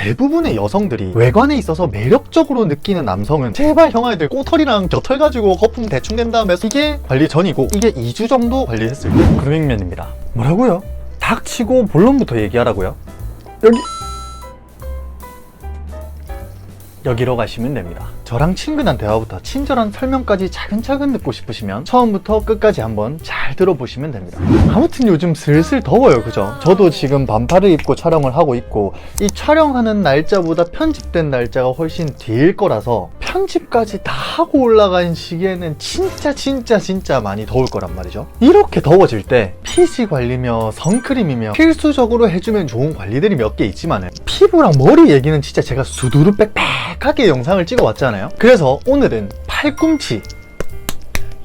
대부분의 여성들이 외관에 있어서 매력적으로 느끼는 남성은 제발 형아들 꼬털이랑 겨털 가지고 거품 대충 된 다음에 이게 관리 전이고, 이게 2주 정도 관리했을 때 그루밍면입니다. 뭐라고요? 닥치고 본론부터 얘기하라고요? 여기로 가시면 됩니다. 저랑 친근한 대화부터 친절한 설명까지 차근차근 듣고 싶으시면 처음부터 끝까지 한번 잘 들어보시면 됩니다. 아무튼 요즘 슬슬 더워요, 그죠? 저도 지금 반팔을 입고 촬영을 하고 있고, 이 촬영하는 날짜보다 편집된 날짜가 훨씬 뒤일 거라서 편집까지 다 하고 올라간 시기에는 진짜 많이 더울 거란 말이죠. 이렇게 더워질 때 피지 관리며 선크림이며 필수적으로 해주면 좋은 관리들이 몇 개 있지만 피부랑 머리 얘기는 진짜 제가 수두루 빽빽하게 영상을 찍어 왔잖아요. 그래서 오늘은 팔꿈치,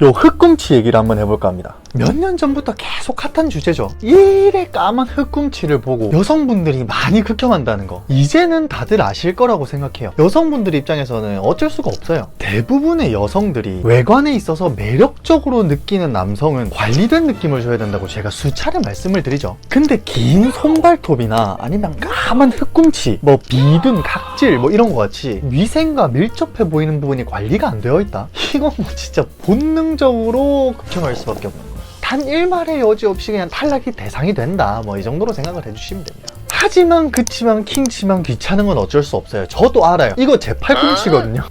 요 흑꿈치 얘기를 한번 해볼까 합니다. 몇 년 전부터 계속 핫한 주제죠. 이래 까만 흑꿈치를 보고 여성분들이 많이 극혐한다는 거, 이제는 다들 아실 거라고 생각해요. 여성분들 입장에서는 어쩔 수가 없어요. 대부분의 여성들이 외관에 있어서 매력적으로 느끼는 남성은 관리된 느낌을 줘야 된다고 제가 수차례 말씀을 드리죠. 근데 긴 손발톱이나 아니면 까만 흑꿈치, 뭐 비듬, 각질 뭐 이런 거 같이 위생과 밀접해 보이는 부분이 관리가 안 되어 있다? 이건 뭐 진짜 본능적으로 극혐할 수밖에 없는 거예요. 단 일말의 여지 없이 그냥 탈락이 대상이 된다, 뭐 이 정도로 생각을 해주시면 됩니다. 하지만 그치만 킹치만 귀찮은 건 어쩔 수 없어요. 저도 알아요. 이거 제 팔꿈치거든요.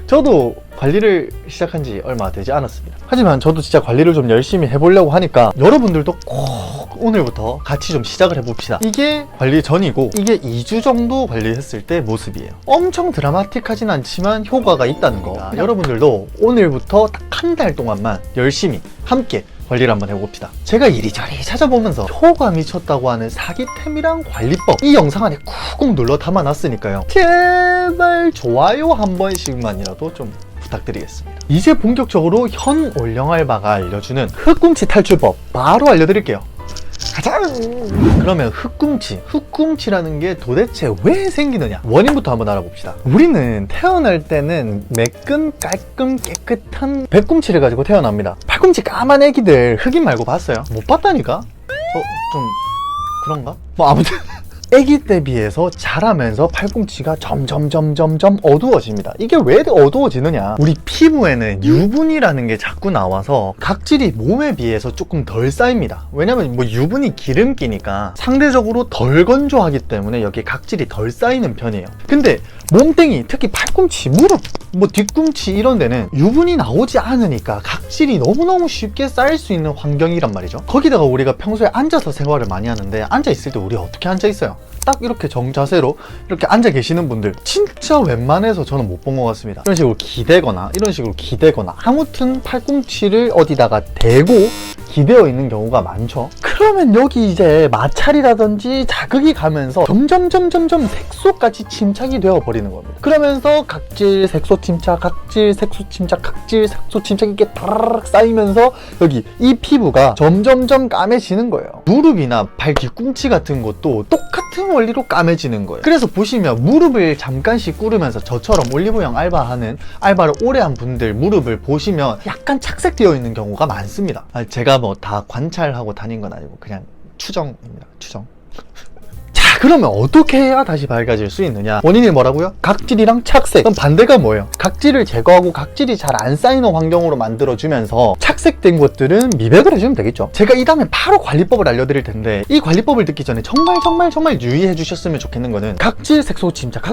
저도 관리를 시작한 지 얼마 되지 않았습니다. 하지만 저도 진짜 관리를 좀 열심히 해보려고 하니까 여러분들도 꼭 오늘부터 같이 좀 시작을 해봅시다. 이게 관리 전이고, 이게 2주 정도 관리했을 때 모습이에요. 엄청 드라마틱하진 않지만 효과가 있다는 거, 여러분들도 오늘부터 딱 한 달 동안만 열심히 함께 관리를 한번 해봅시다. 제가 이리저리 찾아보면서 효과 미쳤다고 하는 사기템이랑 관리법, 이 영상 안에 꾹꾹 눌러 담아놨으니까요. 제발 좋아요 한 번씩만이라도 좀 부탁드리겠습니다. 이제 본격적으로 현 올영알바가 알려주는 흑꿈치 탈출법 바로 알려드릴게요. 가자! 그러면 흑꿈치라는 게 도대체 왜 생기느냐, 원인부터 한번 알아봅시다. 우리는 태어날 때는 매끈 깔끔 깨끗한 백꿈치를 가지고 태어납니다. 팔꿈치 까만 애기들 흑인 말고 봤어요? 못 봤다니까? 좀 그런가? 뭐 아무튼 애기 때 비해서 자라면서 팔꿈치가 점점 어두워집니다. 이게 왜 어두워지느냐, 우리 피부에는 유분이라는 게 자꾸 나와서 각질이 몸에 비해서 조금 덜 쌓입니다. 왜냐면 뭐 유분이 기름기니까 상대적으로 덜 건조하기 때문에 여기에 각질이 덜 쌓이는 편이에요. 근데 몸땡이, 특히 팔꿈치, 무릎, 뭐 뒤꿈치 이런 데는 유분이 나오지 않으니까 각질이 너무너무 쉽게 쌓일 수 있는 환경이란 말이죠. 거기다가 우리가 평소에 앉아서 생활을 많이 하는데, 앉아 있을 때 우리 어떻게 앉아 있어요? 딱 이렇게 정자세로 이렇게 앉아 계시는 분들 진짜 웬만해서 저는 못 본 것 같습니다. 이런 식으로 기대거나 아무튼 팔꿈치를 어디다가 대고 기대어 있는 경우가 많죠. 그러면 여기 이제 마찰이라든지 자극이 가면서 점점 색소까지 침착이 되어 버리는 겁니다. 그러면서 각질, 색소 침착, 이렇게 다르륵 쌓이면서 여기 이 피부가 점점 까매지는 거예요. 무릎이나 발 뒤꿈치 같은 것도 똑같은 원리로 까매지는 거예요. 그래서 보시면 무릎을 잠깐씩 꿇으면서 저처럼 올리브영 알바를 오래 한 분들 무릎을 보시면 약간 착색되어 있는 경우가 많습니다. 제가 뭐 다 관찰하고 다닌 건 아니고 그냥 추정입니다. 추정. 자, 그러면 어떻게 해야 다시 밝아질 수 있느냐? 원인이 뭐라고요? 각질이랑 착색. 그럼 반대가 뭐예요? 각질을 제거하고 각질이 잘 안 쌓이는 환경으로 만들어주면서 착색된 것들은 미백을 해주면 되겠죠. 제가 이 다음에 바로 관리법을 알려드릴 텐데, 이 관리법을 듣기 전에 정말 유의해 주셨으면 좋겠는 거는 각질, 색소 침착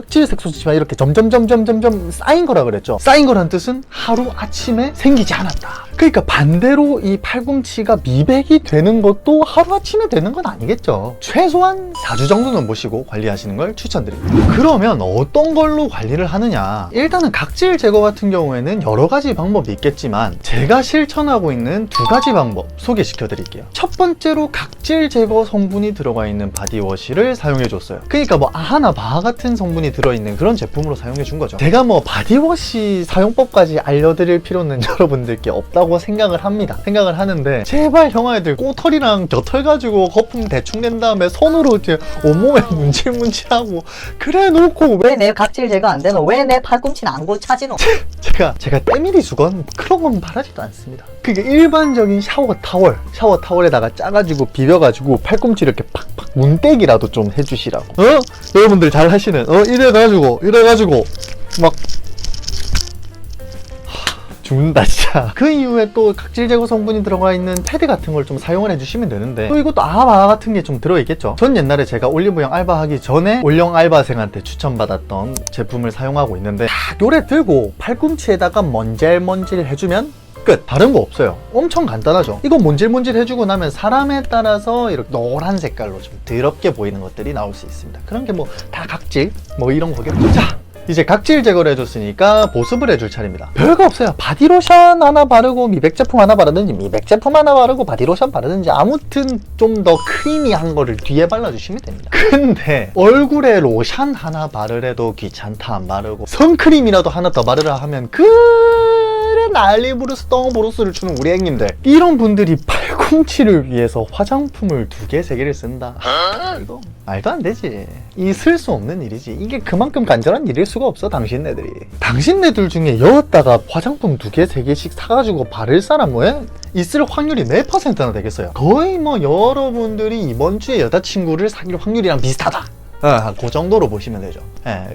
이렇게 점점 쌓인 거라 그랬죠. 쌓인 거란 뜻은 하루 아침에 생기지 않았다. 그러니까 반대로 이 팔꿈치가 미백이 되는 것도 하루아침에 되는 건 아니겠죠. 최소한 4주 정도는 보시고 관리하시는 걸 추천드립니다. 그러면 어떤 걸로 관리를 하느냐, 일단은 각질 제거 같은 경우에는 여러 가지 방법이 있겠지만 제가 실천하고 있는 2가지 방법 소개시켜 드릴게요. 첫 번째로 각질 제거 성분이 들어가 있는 바디워시를 사용해 줬어요. 그러니까 뭐 아하나 바하 같은 성분이 들어있는 그런 제품으로 사용해 준 거죠. 제가 뭐 바디워시 사용법까지 알려드릴 필요는 여러분들께 없다고 라고 생각을 합니다. 생각을 하는데 제발 형아애들 꼬털이랑 겨털 가지고 거품 대충 낸 다음에 손으로 이렇게 온몸에 문질문질하고 그래 놓고 왜 내 각질 제거 안 되노? 왜 내 팔꿈치는 안 고차지노? 제가 때밀이 수건 그런 건 바라지도 않습니다. 그게 일반적인 샤워 타월에다가 짜가지고 비벼가지고 팔꿈치 이렇게 팍팍 문대기라도 좀 해주시라고. 여러분들 잘 하시는 이래가지고 막 죽는다 진짜. 그 이후에 또 각질 제거 성분이 들어가 있는 패드 같은 걸 좀 사용을 해주시면 되는데 또 이것도 아바 같은 게 좀 들어있겠죠. 전 옛날에 제가 올리브영 알바하기 전에 올영 알바생한테 추천받았던 제품을 사용하고 있는데 딱 요래 들고 팔꿈치에다가 먼질먼질 해주면 끝. 다른 거 없어요. 엄청 간단하죠. 이거 먼질먼질 해주고 나면 사람에 따라서 이렇게 노란 색깔로 좀 더럽게 보이는 것들이 나올 수 있습니다. 그런 게 뭐 다 각질 뭐 이런 거겠죠. 자, 이제 각질 제거를 해줬으니까 보습을 해줄 차례입니다. 별거 없어요. 바디로션 하나 바르고 미백 제품 하나 바르든지 미백 제품 하나 바르고 바디로션 바르든지 아무튼 좀 더 크리미한 거를 뒤에 발라주시면 됩니다. 근데 얼굴에 로션 하나 바르래도 귀찮다 안 바르고 선크림이라도 하나 더 바르라 하면 그래 난리 부르스 똥부르스를 추는 우리 형님들, 이런 분들이 팔꿈치를 위해서 화장품을 2개, 3개를 쓴다. 이거 말도 안 되지. 있을 수 없는 일이지. 이게 그만큼 간절한 일일 수가 없어. 당신네들 중에 여었다가 화장품 2개, 3개씩 사가지고 바를 사람 왜 있을 확률이 몇 퍼센트나 되겠어요? 거의 뭐 여러분들이 이번 주에 여자친구를 사귈 확률이랑 비슷하다. 그 정도로 보시면 되죠.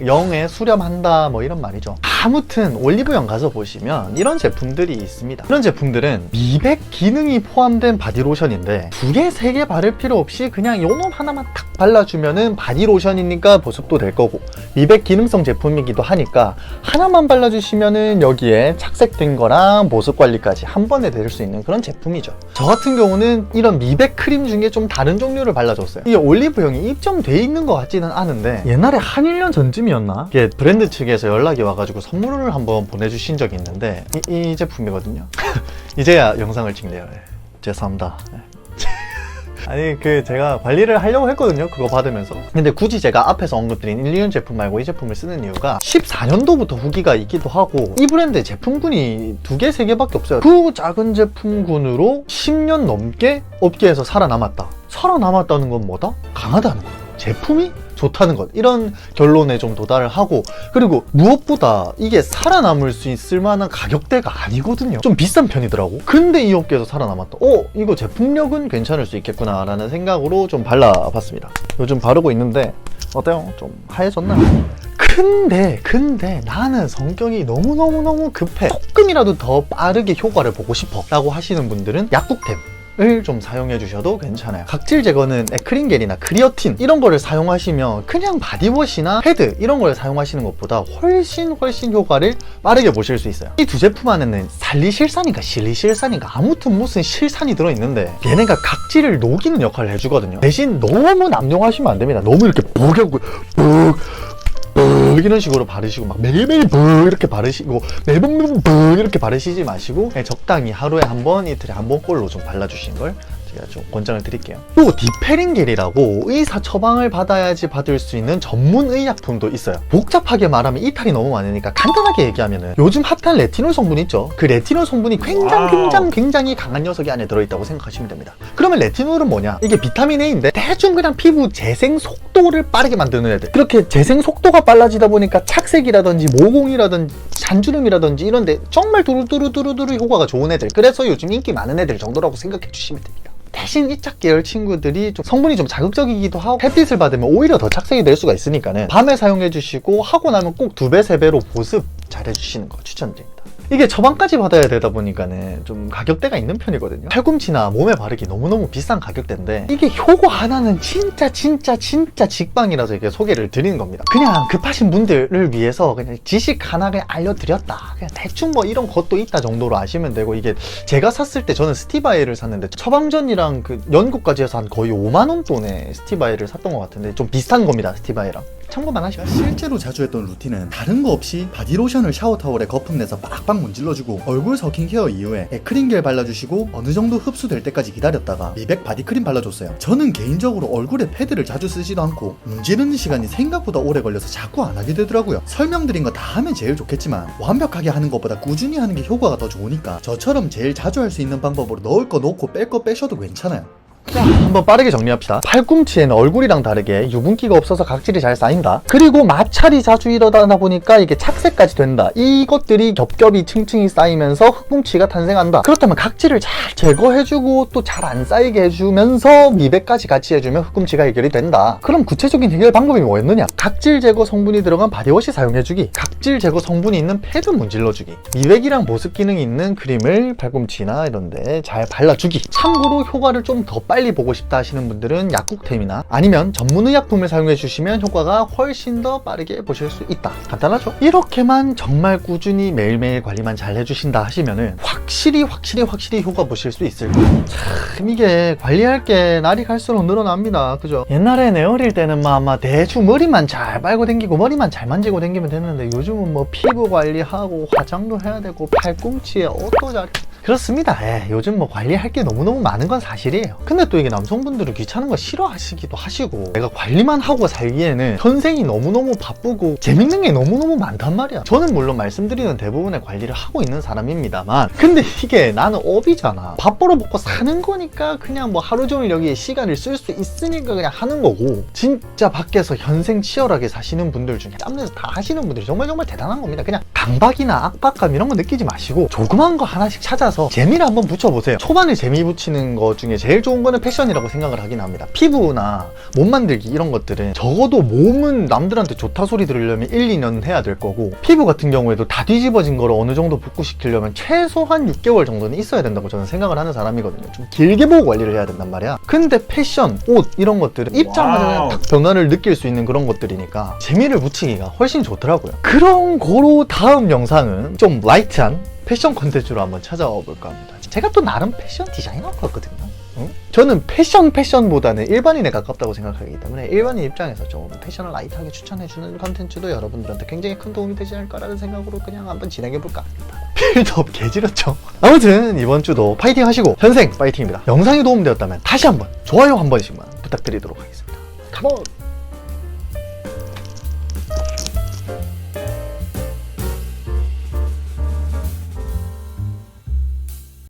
영에 수렴한다 뭐 이런 말이죠. 아무튼 올리브영 가서 보시면 이런 제품들이 있습니다. 이런 제품들은 미백 기능이 포함된 바디로션인데 2개, 3개 바를 필요 없이 그냥 요놈 하나만 탁 발라주면은 바디로션이니까 보습도 될 거고 미백 기능성 제품이기도 하니까 하나만 발라주시면은 여기에 착색된 거랑 보습 관리까지 한 번에 될 수 있는 그런 제품이죠. 저 같은 경우는 이런 미백 크림 중에 좀 다른 종류를 발라줬어요. 이게 올리브영이 입점돼 있는 것 같지는 않은데 옛날에 한 1년 전쯤이었나? 이게 브랜드 측에서 연락이 와가지고 선물을 한번 보내주신 적이 있는데 이 제품이거든요. 이제야 영상을 찍네요. 죄송합니다. 아니 제가 관리를 하려고 했거든요. 그거 받으면서. 근데 굳이 제가 앞에서 언급드린 1, 2년 제품 말고 이 제품을 쓰는 이유가 14년도부터 후기가 있기도 하고 이 브랜드의 제품군이 2개, 3개밖에 없어요. 그 작은 제품군으로 10년 넘게 업계에서 살아남았다는 건 뭐다? 강하다는 거예요. 제품이 좋다는 것, 이런 결론에 좀 도달을 하고, 그리고 무엇보다 이게 살아남을 수 있을 만한 가격대가 아니거든요. 좀 비싼 편이더라고. 근데 이 업계에서 살아남았다. 이거 제품력은 괜찮을 수 있겠구나 라는 생각으로 좀 발라봤습니다. 요즘 바르고 있는데 어때요? 좀 하얘졌나요? 근데 나는 성격이 너무너무 급해, 조금이라도 더 빠르게 효과를 보고 싶어 라고 하시는 분들은 약국템 을 좀 사용해 주셔도 괜찮아요. 각질 제거는 에크린겔이나 크리어틴 이런 거를 사용하시면 그냥 바디워시나 패드 이런 걸 사용하시는 것보다 훨씬 효과를 빠르게 보실 수 있어요. 이 두 제품 안에는 살리실산인가 실리실산인가 아무튼 무슨 실산이 들어있는데 얘네가 각질을 녹이는 역할을 해주거든요. 대신 너무 남용하시면 안 됩니다. 너무 이렇게 보격고 이런 식으로 바르시고 막 매일매일 이렇게 바르시고 매번 이렇게 바르시지 마시고 적당히 하루에 한 번, 이틀에 한 번꼴로 좀 발라주시는 걸 제가 좀 권장을 드릴게요. 또 디페린겔이라고 의사 처방을 받아야지 받을 수 있는 전문 의약품도 있어요. 복잡하게 말하면 이탈이 너무 많으니까 간단하게 얘기하면은 요즘 핫한 레티놀 성분 있죠. 그 레티놀 성분이 굉장히 강한 녀석이 안에 들어있다고 생각하시면 됩니다. 그러면 레티놀은 뭐냐? 이게 비타민 A인데 대충 그냥 피부 재생 속도를 빠르게 만드는 애들. 그렇게 재생 속도가 빨라지다 보니까 착색이라든지 모공이라든지 잔주름이라든지 이런데 정말 두루두루 효과가 좋은 애들. 그래서 요즘 인기 많은 애들 정도라고 생각해 주시면 됩니다. 대신 이짝 계열 친구들이 좀 성분이 좀 자극적이기도 하고 햇빛을 받으면 오히려 더 착색이 될 수가 있으니까는 밤에 사용해 주시고 하고 나면 꼭 2배, 3배로 보습 잘 해주시는 거 추천드립니다. 이게 처방까지 받아야 되다 보니까는 좀 가격대가 있는 편이거든요. 팔꿈치나 몸에 바르기 너무너무 비싼 가격대인데 이게 효과 하나는 진짜 직방이라서 이렇게 소개를 드리는 겁니다. 그냥 급하신 분들을 위해서 그냥 지식 하나 그냥 알려드렸다. 그냥 대충 뭐 이런 것도 있다 정도로 아시면 되고, 이게 제가 샀을 때 저는 스티바이를 샀는데 처방전이랑 그 연고까지 해서 한 거의 5만원 돈에 스티바이를 샀던 것 같은데 좀 비슷한 겁니다. 스티바이랑. 참고만 하시고. 실제로 자주 했던 루틴은 다른 거 없이 바디로션을 샤워타월에 거품 내서 빡빡 문질러주고 얼굴 스킨케어 이후에 액크림 겔 발라주시고 어느 정도 흡수될 때까지 기다렸다가 미백 바디크림 발라줬어요. 저는 개인적으로 얼굴에 패드를 자주 쓰지도 않고 문지르는 시간이 생각보다 오래 걸려서 자꾸 안 하게 되더라고요. 설명드린 거 다 하면 제일 좋겠지만 완벽하게 하는 것보다 꾸준히 하는 게 효과가 더 좋으니까 저처럼 제일 자주 할 수 있는 방법으로 넣을 거 넣고 뺄 거 빼셔도 괜찮아요. 자, 한번 빠르게 정리합시다. 팔꿈치에는 얼굴이랑 다르게 유분기가 없어서 각질이 잘 쌓인다. 그리고 마찰이 자주 일어나다 보니까 이게 착색까지 된다. 이것들이 겹겹이 층층이 쌓이면서 흑뭉치가 탄생한다. 그렇다면 각질을 잘 제거해주고 또 잘 안 쌓이게 해주면서 미백까지 같이 해주면 흑꿈치가 해결이 된다. 그럼 구체적인 해결 방법이 뭐였느냐? 각질 제거 성분이 들어간 바디워시 사용해주기, 각질 제거 성분이 있는 패드 문질러주기, 미백이랑 보습 기능이 있는 크림을 팔꿈치나 이런데 잘 발라주기. 참고로 효과를 좀 더 빨리 보고 싶다 하시는 분들은 약국템이나 아니면 전문의약품을 사용해 주시면 효과가 훨씬 더 빠르게 보실 수 있다. 간단하죠? 이렇게만 정말 꾸준히 매일매일 관리만 잘 해주신다 하시면은 확실히 효과 보실 수 있을 거예요. 참 이게 관리할 게 날이 갈수록 늘어납니다. 그죠? 옛날에 내 어릴 때는 아마 대충 머리만 잘 빨고 댕기고 머리만 잘 만지고 댕기면 됐는데 요즘은 뭐 피부 관리하고 화장도 해야 되고 팔꿈치에 옷도 잘 그렇습니다. 요즘 뭐 관리할 게 너무너무 많은 건 사실이에요. 근데 또 이게 남성분들은 귀찮은 거 싫어하시기도 하시고 내가 관리만 하고 살기에는 현생이 너무너무 바쁘고 재밌는 게 너무너무 많단 말이야. 저는 물론 말씀드리는 대부분의 관리를 하고 있는 사람입니다만 근데 이게 나는 업이잖아. 밥 벌어 먹고 사는 거니까 그냥 뭐 하루 종일 여기에 시간을 쓸 수 있으니까 그냥 하는 거고 진짜 밖에서 현생 치열하게 사시는 분들 중에 짬내서 다 하시는 분들이 정말 대단한 겁니다. 그냥 강박이나 압박감 이런 거 느끼지 마시고 조그만 거 하나씩 찾아서 재미를 한번 붙여보세요. 초반에 재미 붙이는 거 중에 제일 좋은 거는 패션이라고 생각을 하긴 합니다. 피부나 몸 만들기 이런 것들은 적어도 몸은 남들한테 좋다 소리 들으려면 1, 2년 해야 될 거고 피부 같은 경우에도 다 뒤집어진 거를 어느 정도 복구시키려면 최소한 6개월 정도는 있어야 된다고 저는 생각을 하는 사람이거든요. 좀 길게 보고 관리를 해야 된단 말이야. 근데 패션, 옷 이런 것들은 입자마자 그냥 딱 변화를 느낄 수 있는 그런 것들이니까 재미를 붙이기가 훨씬 좋더라고요. 그런 거로 다음 영상은 좀 라이트한 패션 콘텐츠로 한번 찾아와 볼까 합니다. 제가 또 나름 패션 디자이너거든요. 저는 패션보다는 일반인에 가깝다고 생각하기 때문에 일반인 입장에서 좀 패션을 라이트하게 추천해주는 콘텐츠도 여러분들한테 굉장히 큰 도움이 되지 않을까라는 생각으로 그냥 한번 진행해볼까 합니다. 필드업 개지렸죠? 아무튼 이번 주도 파이팅 하시고 현생 파이팅입니다. 영상이 도움되었다면 다시 한번 좋아요 한 번씩만 부탁드리도록 하겠습니다. 컴온!